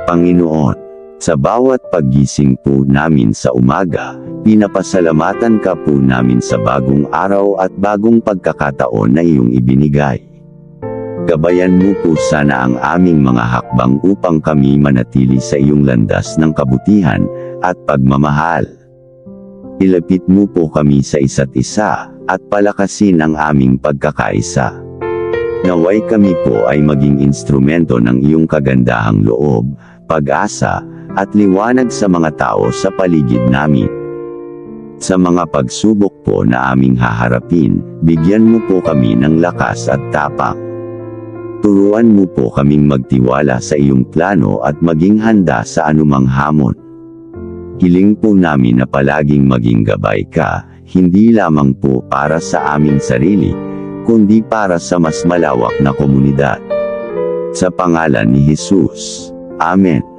Panginoon, sa bawat paggising po namin sa umaga, pinapasalamatan ka po namin sa bagong araw at bagong pagkakataon na iyong ibinigay. Gabayan mo po sana ang aming mga hakbang upang kami manatili sa iyong landas ng kabutihan at pagmamahal. Ilapit mo po kami sa isa't isa at palakasin ang aming pagkakaisa. Naway kami po ay maging instrumento ng iyong kagandahang loob, pag-asa, at liwanag sa mga tao sa paligid namin. Sa mga pagsubok po na aming haharapin, bigyan mo po kami ng lakas at tapang. Turuan mo po kaming magtiwala sa iyong plano at maging handa sa anumang hamon. Hiling po namin na palaging maging gabay ka, hindi lamang po para sa aming sarili, kundi para sa mas malawak na komunidad. Sa pangalan ni Jesus. Amen.